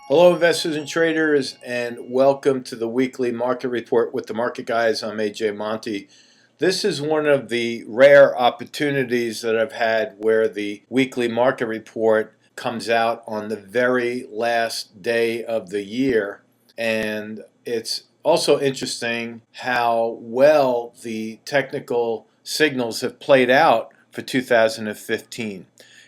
Hello, investors and traders, and welcome to the weekly market report with the market guys. I'm AJ Monty. This is one of the rare opportunities that I've had where the weekly market report comes out on the very last day of the year. And it's also interesting how well the technical signals have played out for 2015.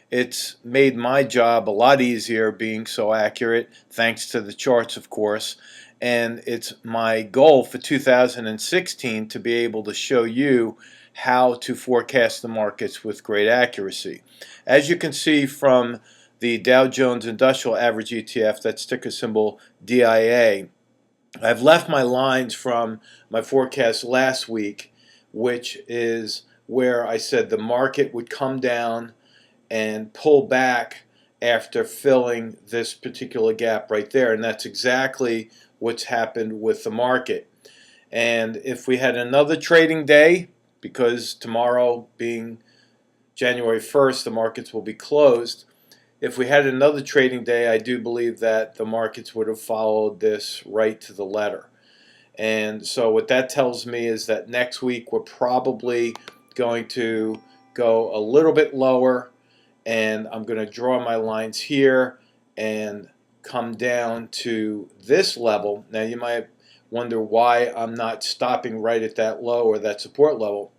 It's made my job a lot easier being so accurate, thanks to the charts, of course. And it's my goal for 2016 to be able to show you how to forecast the markets with great accuracy. As you can see from the Dow Jones Industrial Average ETF, that's ticker symbol DIA, I've left my lines from my forecast last week, which is where I said the market would come down and pull back after filling this particular gap right there. And that's exactly what's happened with the market. And if we had another trading day, because tomorrow being January 1st, the markets will be closed. If we had another trading day, I do believe that the markets would have followed this right to the letter. And so what that tells me is that next week we're probably going to go a little bit lower, and I'm going to draw my lines here and come down to this level. Now you might wonder why I'm not stopping right at that low or that support level.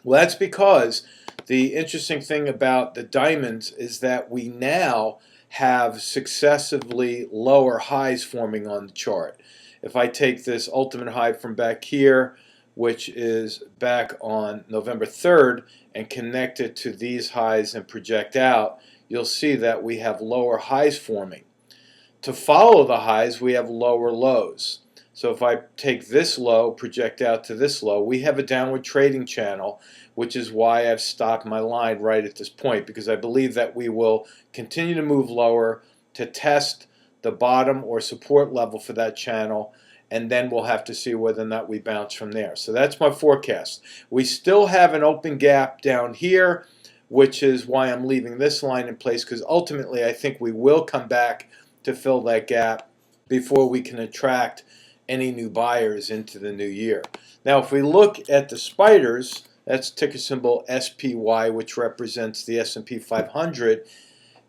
Well, that's because the interesting thing about the diamonds is that we now have successively lower highs forming on the chart. If I take this ultimate high from back here, which is back on November 3rd, and connect it to these highs and project out, you'll see that we have lower highs forming. To follow the highs, we have lower lows. So if I take this low, project out to this low, we have a downward trading channel, which is why I've stopped my line right at this point, because I believe that we will continue to move lower to test the bottom or support level for that channel, and then we'll have to see whether or not we bounce from there. So that's my forecast. We still have an open gap down here, which is why I'm leaving this line in place, because ultimately I think we will come back to fill that gap before we can attract any new buyers into the new year. Now if we look at the spiders, that's ticker symbol SPY, which represents the S&P 500.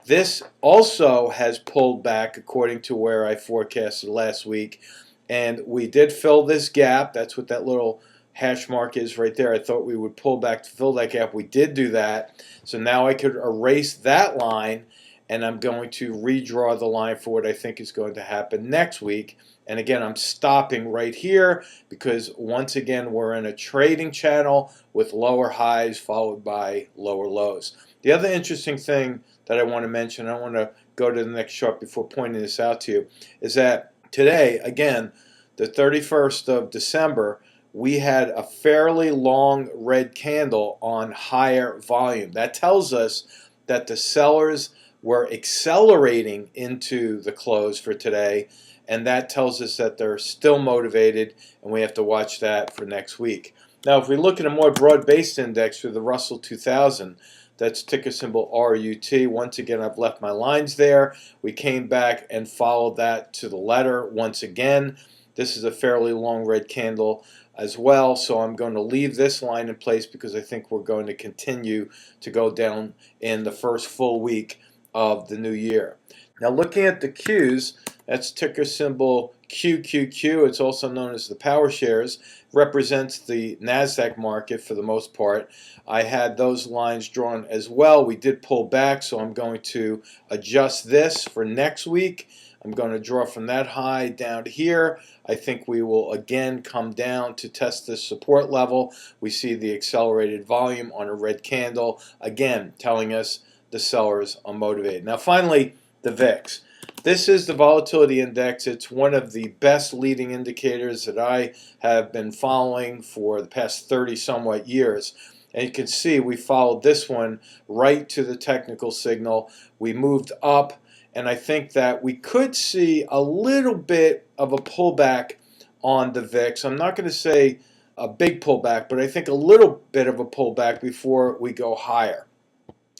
This also has pulled back according to where I forecasted last week, and we did fill this gap. That's what that little hash mark is right there. I thought we would pull back to fill that gap. We did do that. So now I could erase that line, and I'm going to redraw the line for what I think is going to happen next week. And again, I'm stopping right here because once again, we're in a trading channel with lower highs followed by lower lows. The other interesting thing that I want to mention, I want to go to the next chart before pointing this out to you, is that today, again, the 31st of December, we had a fairly long red candle on higher volume. That tells us that the sellers were accelerating into the close for today, and that tells us that they're still motivated, and we have to watch that for next week. Now, if we look at a more broad-based index for the Russell 2000, that's ticker symbol RUT. Once again, I've left my lines there. We came back and followed that to the letter once again. This is a fairly long red candle as well, so I'm going to leave this line in place because I think we're going to continue to go down in the first full week of the new year. Now looking at the Qs, that's ticker symbol QQQ. It's also known as the power shares. Represents the NASDAQ market for the most part. I had those lines drawn as well. We did pull back, so I'm going to adjust this for next week. I'm going to draw from that high down here. I think we will again come down to test this support level. We see the accelerated volume on a red candle, again telling us the sellers are motivated. Now finally, the VIX. This is the Volatility Index. It's one of the best leading indicators that I have been following for the past 30 somewhat years. And you can see we followed this one right to the technical signal. We moved up, and I think that we could see a little bit of a pullback on the VIX. I'm not going to say a big pullback, but I think a little bit of a pullback before we go higher.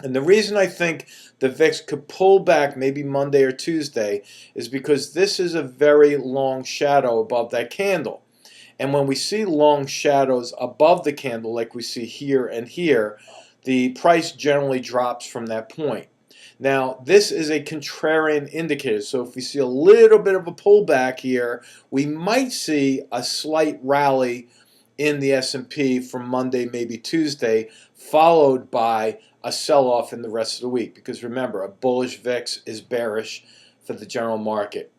And the reason I think the VIX could pull back maybe Monday or Tuesday is because this is a very long shadow above that candle. And when we see long shadows above the candle, like we see here and here, the price generally drops from that point. Now, this is a contrarian indicator, so if we see a little bit of a pullback here, we might see a slight rally in the S&P from Monday, maybe Tuesday, followed by a sell-off in the rest of the week. Because remember, a bullish VIX is bearish for the general market.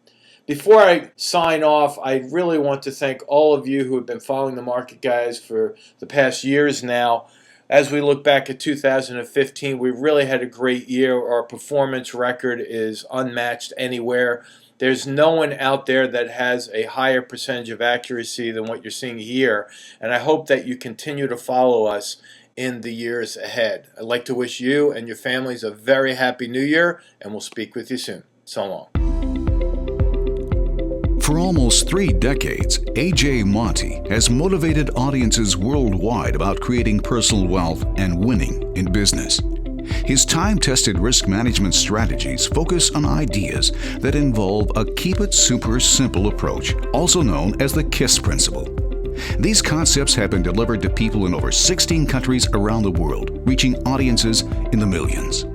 Before I sign off, I really want to thank all of you who have been following the market, guys, for the past years now. As we look back at 2015, we really had a great year. Our performance record is unmatched anywhere. There's no one out there that has a higher percentage of accuracy than what you're seeing here. And I hope that you continue to follow us in the years ahead. I'd like to wish you and your families a very happy new year, and we'll speak with you soon. So long. For almost 3 decades, A.J. Monty has motivated audiences worldwide about creating personal wealth and winning in business. His time-tested risk management strategies focus on ideas that involve a keep-it-super-simple approach, also known as the KISS principle. These concepts have been delivered to people in over 16 countries around the world, reaching audiences in the millions.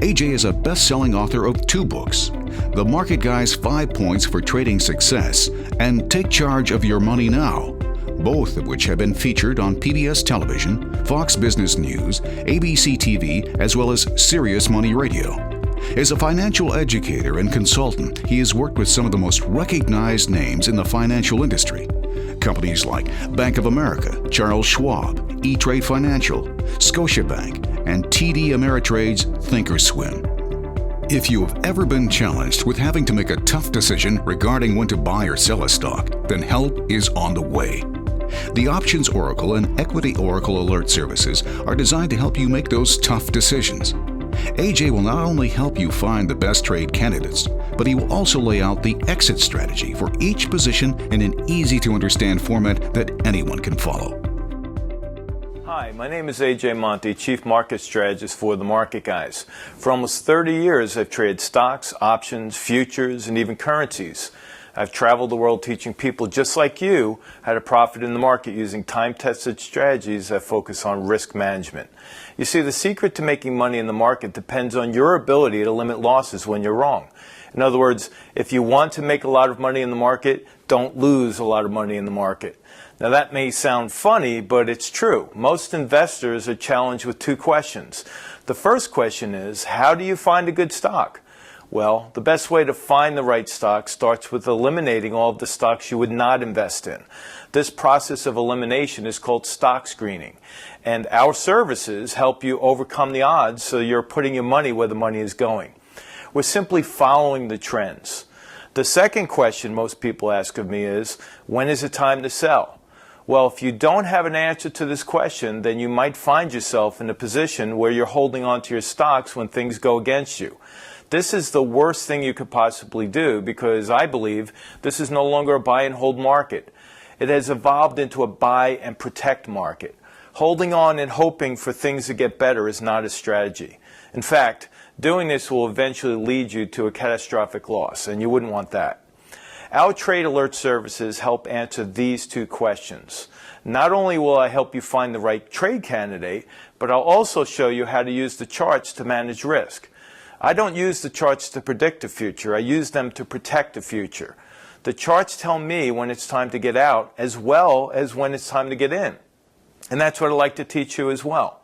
A.J. is a best-selling author of 2 books, The Market Guy's 5 Points for Trading Success and Take Charge of Your Money Now, both of which have been featured on PBS Television, Fox Business News, ABC TV, as well as Sirius Money Radio. As a financial educator and consultant, he has worked with some of the most recognized names in the financial industry. Companies like Bank of America, Charles Schwab, E-Trade Financial, Scotiabank, and TD Ameritrade's Thinkorswim. If you have ever been challenged with having to make a tough decision regarding when to buy or sell a stock, then help is on the way. The Options Oracle and Equity Oracle Alert services are designed to help you make those tough decisions. AJ will not only help you find the best trade candidates, but he will also lay out the exit strategy for each position in an easy-to-understand format that anyone can follow. Hi, my name is A.J. Monty, Chief Market Strategist for The Market Guys. For almost 30 years, I've traded stocks, options, futures, and even currencies. I've traveled the world teaching people just like you how to profit in the market using time-tested strategies that focus on risk management. You see, the secret to making money in the market depends on your ability to limit losses when you're wrong. In other words, if you want to make a lot of money in the market, don't lose a lot of money in the market. Now that may sound funny, but it's true. Most investors are challenged with 2 questions. The first question is, how do you find a good stock? Well, the best way to find the right stock starts with eliminating all of the stocks you would not invest in. This process of elimination is called stock screening. And our services help you overcome the odds so you're putting your money where the money is going. We're simply following the trends. The second question most people ask of me is, when is it time to sell? Well, if you don't have an answer to this question, then you might find yourself in a position where you're holding on to your stocks when things go against you. This is the worst thing you could possibly do because I believe this is no longer a buy and hold market. It has evolved into a buy and protect market. Holding on and hoping for things to get better is not a strategy. In fact, doing this will eventually lead you to a catastrophic loss, and you wouldn't want that. Our trade alert services help answer these 2 questions. Not only will I help you find the right trade candidate, but I'll also show you how to use the charts to manage risk. I don't use the charts to predict the future. I use them to protect the future. The charts tell me when it's time to get out as well as when it's time to get in. And that's what I'd like to teach you as well.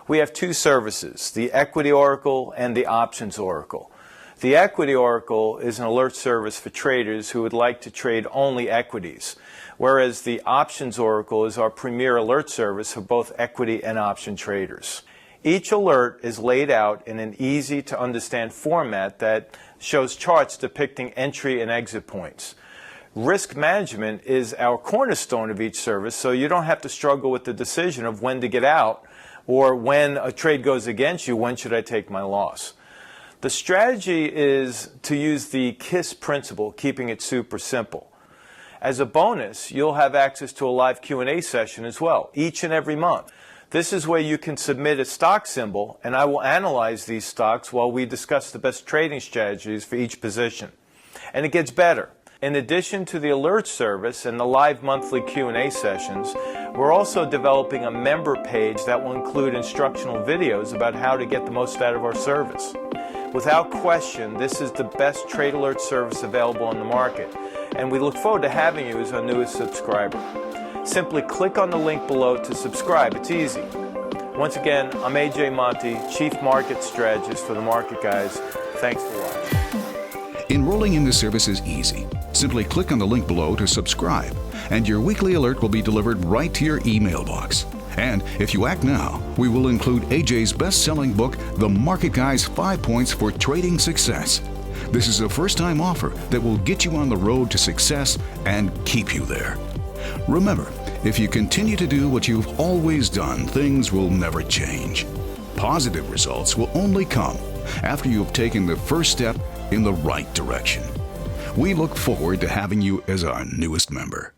We have 2 services, the Equity Oracle and the Options Oracle. The Equity Oracle is an alert service for traders who would like to trade only equities, whereas the Options Oracle is our premier alert service for both equity and option traders. Each alert is laid out in an easy-to-understand format that shows charts depicting entry and exit points. Risk management is our cornerstone of each service, so you don't have to struggle with the decision of when to get out or when a trade goes against you, when should I take my loss. The strategy is to use the KISS principle, keeping it super simple. As a bonus, you'll have access to a live Q&A session as well, each and every month. This is where you can submit a stock symbol, and I will analyze these stocks while we discuss the best trading strategies for each position. And it gets better. In addition to the alert service and the live monthly Q&A sessions, we're also developing a member page that will include instructional videos about how to get the most out of our service. Without question, this is the best trade alert service available on the market, and we look forward to having you as our newest subscriber. Simply click on the link below to subscribe. It's easy. Once again, I'm AJ Monty, Chief Market Strategist for the Market Guys. Thanks for watching. Enrolling in this service is easy. Simply click on the link below to subscribe, and your weekly alert will be delivered right to your email box. And if you act now, we will include AJ's best-selling book, The Market Guy's 5 Points for Trading Success. This is a first-time offer that will get you on the road to success and keep you there. Remember, if you continue to do what you've always done, things will never change. Positive results will only come after you have taken the first step in the right direction. We look forward to having you as our newest member.